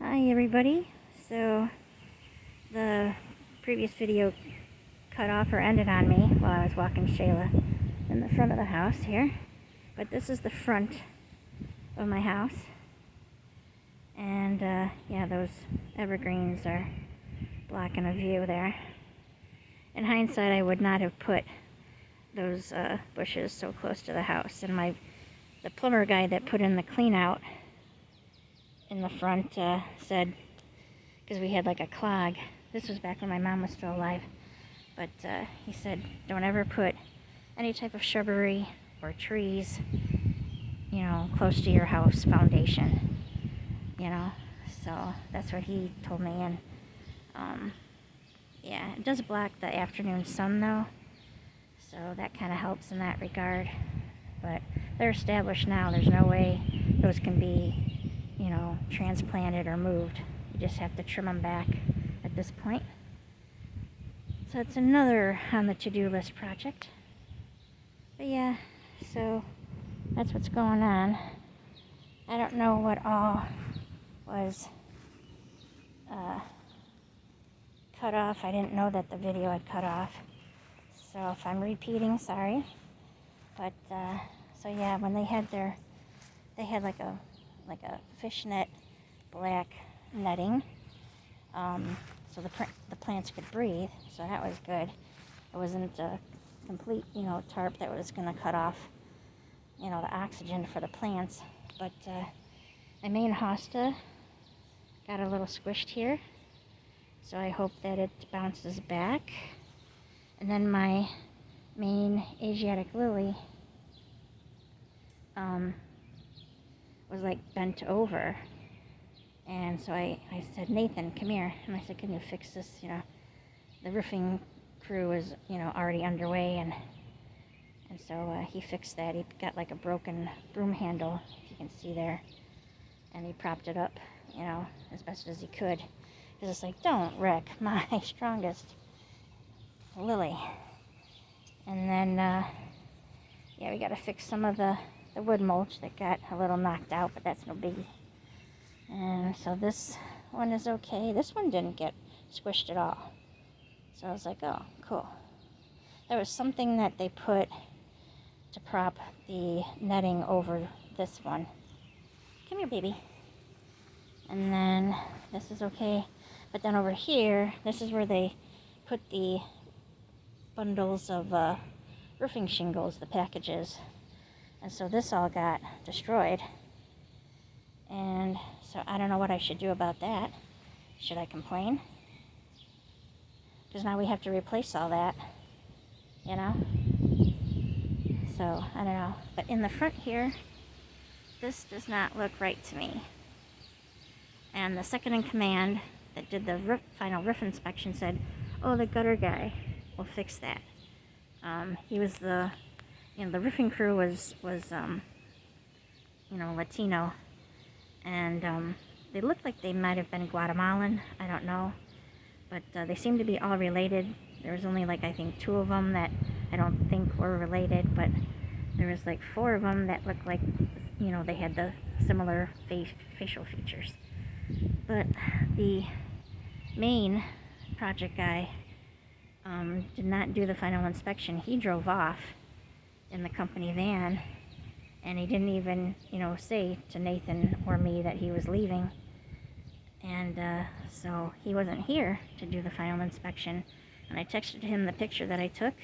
Hi everybody. So the previous video cut off or ended on me while I was walking Shayla in the front of the house here. But this is the front of my house. And yeah, those evergreens are blocking a view there. In hindsight, I would not have put those bushes so close to the house. And the plumber guy that put in the clean out in the front said, because we had like a clog, this was back when my mom was still alive, but he said don't ever put any type of shrubbery or trees, close to your house foundation, so that's what he told me. And yeah, it does block the afternoon sun though, so that kind of helps in that regard, but they're established now. There's no way those can be transplanted or moved. You just have to trim them back at this point. So it's another on the to-do list project. But yeah, so that's what's going on. I don't know what all was cut off. I didn't know that the video had cut off. So if I'm repeating, sorry. But so yeah, when they had like a fishnet black netting, so the plants could breathe, so that was good. It wasn't a complete tarp that was going to cut off the oxygen for the plants. But my main hosta got a little squished here, so I hope that it bounces back. And then my main Asiatic lily was like bent over, and so I said, Nathan, come here. And I said, can you fix this? The roofing crew is already underway, and so he fixed that. He got like a broken broom handle, if you can see there, and he propped it up as best as he could, because it's like, don't wreck my strongest lily. And then yeah, we got to fix some of the wood mulch that got a little knocked out, but that's no biggie. And so this one is okay. This one didn't get squished at all. So I was like, oh, cool. There was something that they put to prop the netting over this one. Come here, baby. And then this is okay. But then over here, this is where they put the bundles of roofing shingles, the packages. And so this all got destroyed. And so I don't know what I should do about that. Should I complain? Because now we have to replace all that, So I don't know. But in the front here, this does not look right to me. And the second in command that did the final roof inspection said, oh, the gutter guy will fix that. He was the roofing crew was Latino, and they looked like they might have been Guatemalan. I don't know, but they seemed to be all related. There was only I think 2 of them that I don't think were related, but there was 4 of them that looked like they had the similar facial features. But the main project guy did not do the final inspection. He drove off in the company van, and he didn't even say to Nathan or me that he was leaving. And so he wasn't here to do the final inspection. And I texted him the picture that I took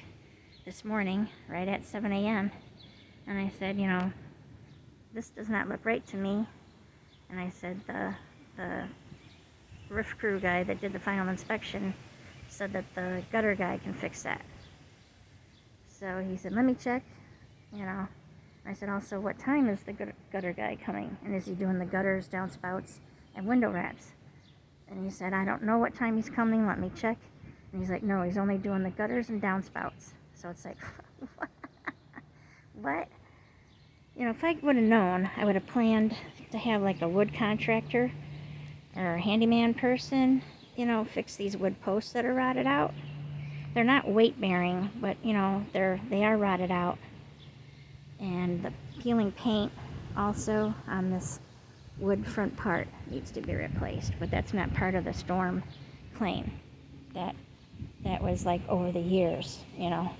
this morning right at 7 a.m. and I said, this does not look right to me. And I said the roof crew guy that did the final inspection said that the gutter guy can fix that. So he said, let me check, I said, also, what time is the gutter guy coming? And is he doing the gutters, downspouts, and window wraps? And he said, I don't know what time he's coming, let me check. And he's like, no, he's only doing the gutters and downspouts. So it's like, what? If I would have known, I would have planned to have a wood contractor or a handyman person, fix these wood posts that are rotted out. They're not weight bearing, but they are rotted out. And the peeling paint also on this wood front part needs to be replaced, but that's not part of the storm claim. That was like over the years, you know,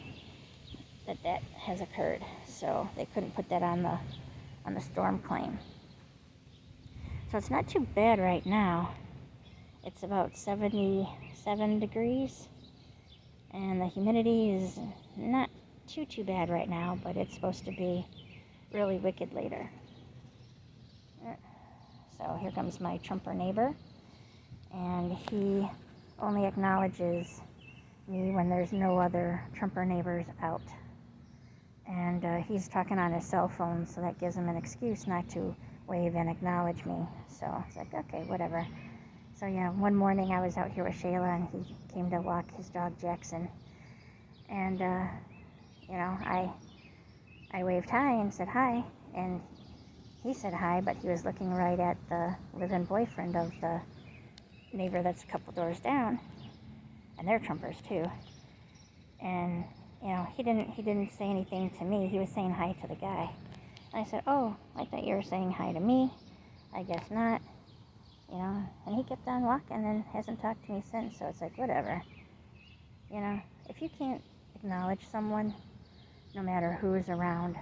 that has occurred. So they couldn't put that on the storm claim. So it's not too bad right now. It's about 77 degrees, and the humidity is not too bad right now, but it's supposed to be really wicked later. So here comes my Trumper neighbor, and he only acknowledges me when there's no other Trumper neighbors out. And he's talking on his cell phone, so that gives him an excuse not to wave and acknowledge me. So it's like, okay, whatever. So yeah, one morning I was out here with Shayla, and he came to walk his dog Jackson. And, you know, I waved hi and said hi, and he said hi, but he was looking right at the live-in boyfriend of the neighbor that's a couple doors down, and they're Trumpers too. And you know, he didn't say anything to me. He was saying hi to the guy. And I said, oh, I thought you were saying hi to me. I guess not. You know, and he kept on walking and hasn't talked to me since. So it's like, whatever. You know, if you can't acknowledge someone, no matter who is around,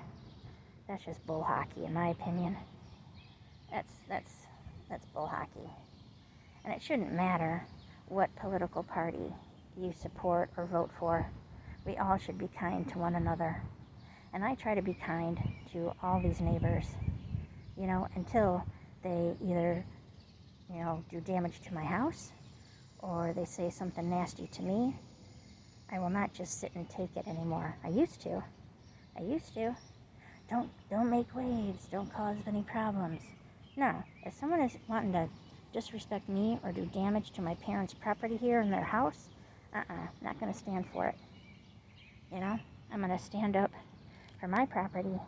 that's just bull hockey, in my opinion. That's bull hockey. And it shouldn't matter what political party you support or vote for. We all should be kind to one another. And I try to be kind to all these neighbors, you know, until they either, you know, do damage to my house or they say something nasty to me. I will not just sit and take it anymore. I used to. Don't make waves. Don't cause any problems. No, if someone is wanting to disrespect me or do damage to my parents' property here in their house, not going to stand for it. You know, I'm going to stand up for my property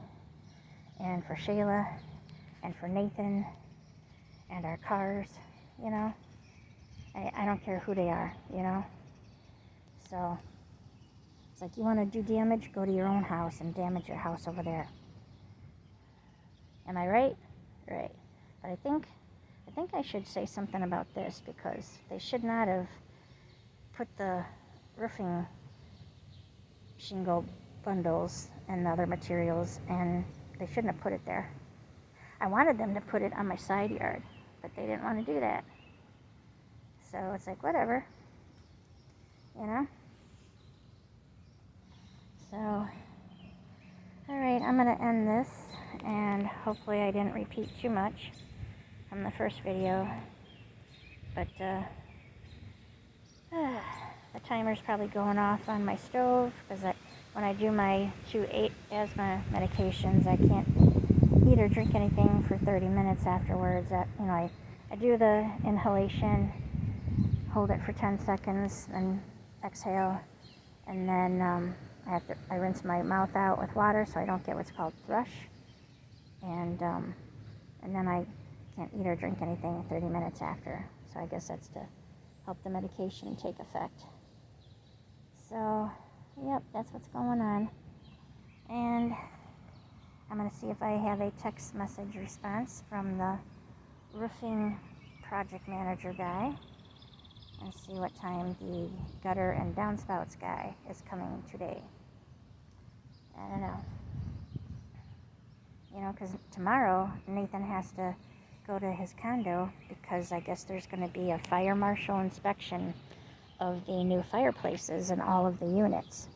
and for Shayla and for Nathan and our cars, you know. I don't care who they are, you know. So it's like, you want to do damage, go to your own house and damage your house over there. Am I right? Right. But I think I should say something about this, because they should not have put the roofing shingle bundles and other materials, and they shouldn't have put it there. I wanted them to put it on my side yard, but they didn't want to do that. So it's like, whatever, you know. So alright, I'm going to end this, and hopefully I didn't repeat too much from the first video, but the timer's probably going off on my stove, because when I do my 2 asthma medications, I can't eat or drink anything for 30 minutes afterwards. You know, I do the inhalation, hold it for 10 seconds, and exhale, and then I rinse my mouth out with water so I don't get what's called thrush, and then I can't eat or drink anything 30 minutes after. So I guess that's to help the medication take effect. So, yep, that's what's going on. And I'm going to see if I have a text message response from the roofing project manager guy, and see what time the gutter and downspouts guy is coming today. I don't know. You know, because tomorrow Nathan has to go to his condo, because I guess there's going to be a fire marshal inspection of the new fireplaces in all of the units.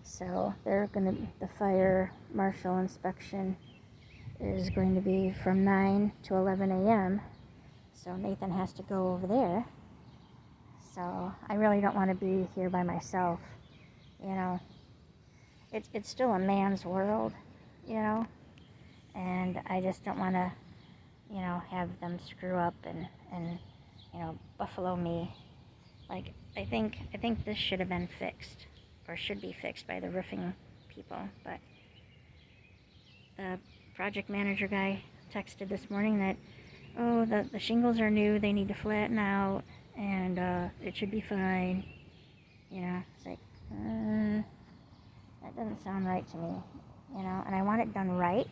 So the fire marshal inspection is going to be from 9 to 11 a.m. So Nathan has to go over there. So I really don't want to be here by myself, you know. It's still a man's world, you know, and I just don't want to, you know, have them screw up and you know, buffalo me. Like, I think this should have been fixed, or should be fixed by the roofing people, but the project manager guy texted this morning that, oh, the shingles are new, they need to flatten out, and it should be fine. You know, it's like, that doesn't sound right to me, you know, and I want it done right.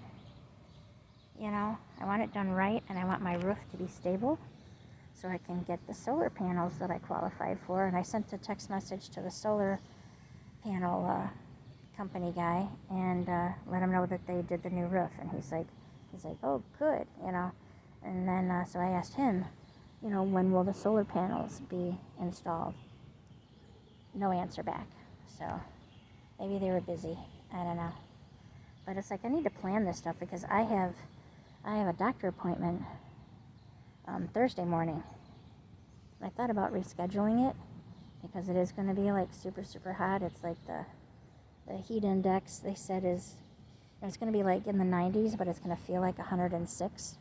You know, I want it done right, and I want my roof to be stable so I can get the solar panels that I qualified for. And I sent a text message to the solar panel company guy and let him know that they did the new roof. And he's like, oh, good, you know. And then so I asked him, you know, when will the solar panels be installed? No answer back. So maybe they were busy. I don't know. But it's like I need to plan this stuff because I have a doctor appointment Thursday morning. I thought about rescheduling it because it is going to be like super, super hot. It's like the heat index, they said, is, it's going to be like in the 90s, but it's going to feel like 106,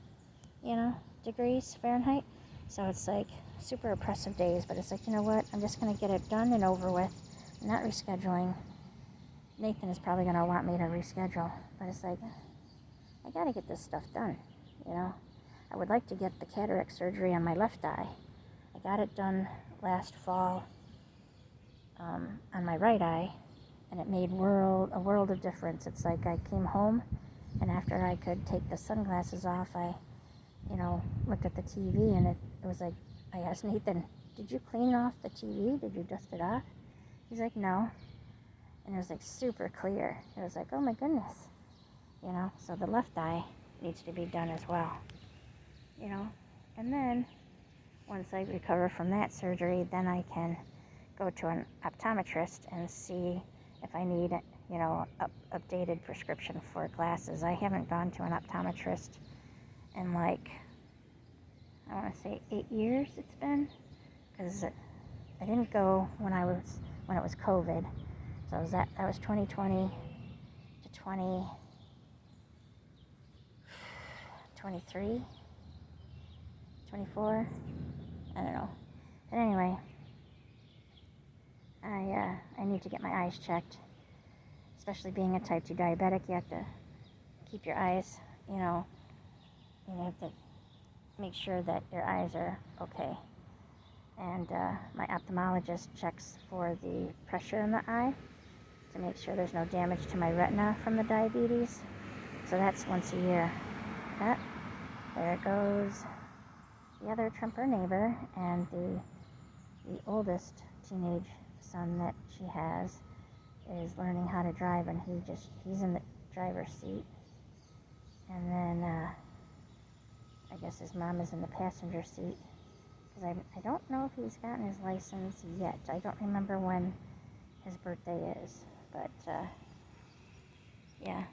you know, degrees Fahrenheit. So it's like super oppressive days, but it's like, you know what, I'm just going to get it done and over with. I'm not rescheduling. Nathan is probably going to want me to reschedule, but it's like, I got to get this stuff done, you know. I would like to get the cataract surgery on my left eye. I got it done last fall on my right eye, and it made a world of difference. It's like I came home, and after I could take the sunglasses off, I, you know, looked at the TV, and it was like, I asked Nathan, did you clean off the TV? Did you dust it off? He's like, no. And it was like super clear. It was like, oh my goodness. You know, so the left eye needs to be done as well. You know, and then once I recover from that surgery, then I can go to an optometrist and see if I need, you know, updated prescription for glasses. I haven't gone to an optometrist in like, I want to say 8 years it's been, because I didn't go when it was COVID. So that was 2020 to 2023, 24, I don't know. But anyway, I need to get my eyes checked, especially being a type 2 diabetic. You have to keep your eyes, you have to make sure that your eyes are okay. And my ophthalmologist checks for the pressure in the eye to make sure there's no damage to my retina from the diabetes. So that's once a year. There goes the other Trumper neighbor, and the oldest teenage son that she has is learning how to drive, and he's in the driver's seat. And then I guess his mom is in the passenger seat, because I don't know if he's gotten his license yet. I don't remember when his birthday is, but yeah,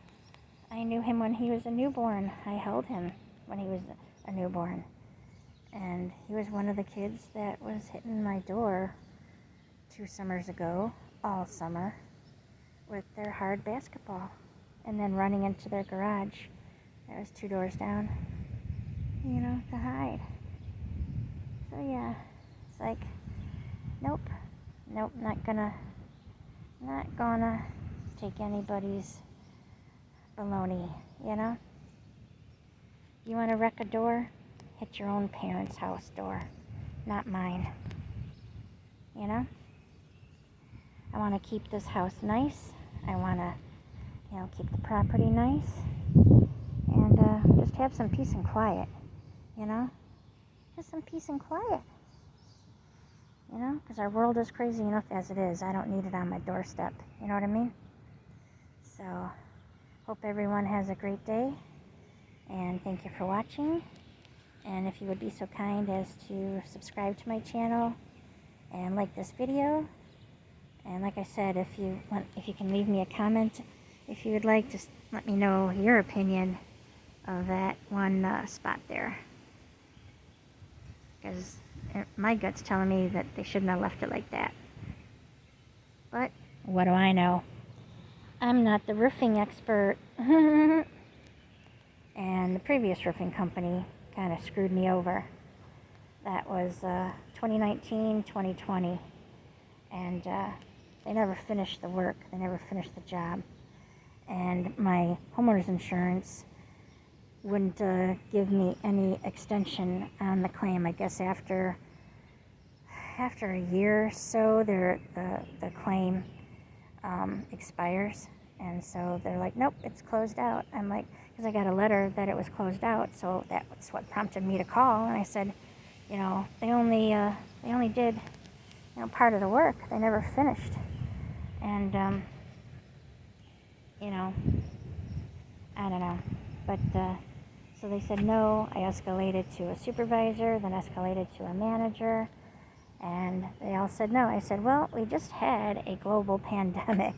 I knew him when he was a newborn. I held him when he was a newborn, and he was one of the kids that was hitting my door 2 summers ago, all summer, with their hard basketball, and then running into their garage that was 2 doors down, to hide. So yeah, it's like, nope, not gonna take anybody's baloney, You wanna wreck a door? Hit your own parents' house door, not mine, I wanna keep this house nice. I wanna, keep the property nice, and just have some peace and quiet, just some peace and quiet, because our world is crazy enough as it is. I don't need it on my doorstep, you know what I mean? So, hope everyone has a great day, and thank you for watching. And if you would be so kind as to subscribe to my channel and like this video. And like I said, if you can leave me a comment, if you would like, just let me know your opinion of that one spot there. Because my gut's telling me that they shouldn't have left it like that. But what do I know? I'm not the roofing expert. And the previous roofing company kind of screwed me over. That was 2019, 2020. And they never finished the work. They never finished the job. And my homeowner's insurance wouldn't give me any extension on the claim. I guess after a year or so, the claim expires. And so they're like, nope, it's closed out. I'm like, because I got a letter that it was closed out, so that's what prompted me to call. And I said, you know, they only did, you know, part of the work. They never finished. And you know, I don't know, but so they said no. I escalated to a supervisor, then escalated to a manager, and they all said no. I said, well, we just had a global pandemic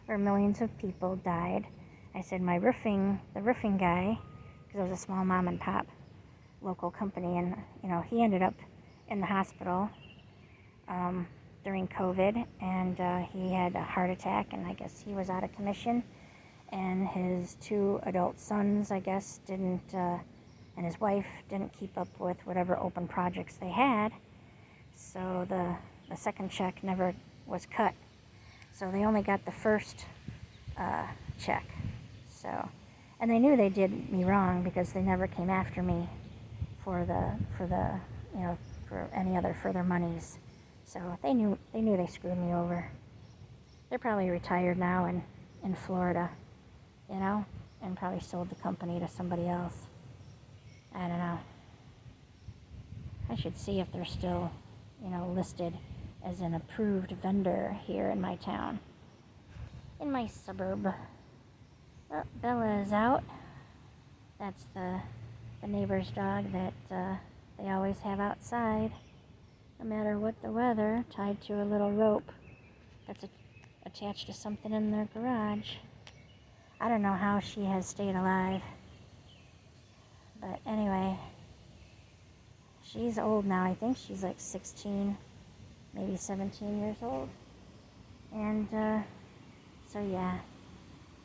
where millions of people died. I said the roofing guy, because it was a small mom and pop local company, and you know, he ended up in the hospital during COVID, and he had a heart attack, and I guess he was out of commission, and his 2 adult sons, I guess, didn't, and his wife didn't keep up with whatever open projects they had, so the second check never was cut, so they only got the first check. So, and they knew they did me wrong because they never came after me for you know, for any other further monies. So they knew they screwed me over. They're probably retired now in Florida, you know, and probably sold the company to somebody else. I don't know. I should see if they're still, you know, listed as an approved vendor here in my town, in my suburb. Well, Bella is out. That's the neighbor's dog that they always have outside, no matter what the weather, tied to a little rope that's attached to something in their garage. I don't know how she has stayed alive. But anyway, she's old now. I think she's like 16, maybe 17 years old. And so yeah.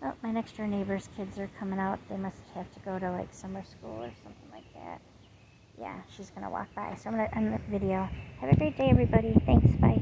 Oh, my next door neighbor's kids are coming out. They must have to go to like summer school or something like that. Yeah, she's gonna walk by. So I'm gonna end the video. Have a great day, everybody. Thanks. Bye.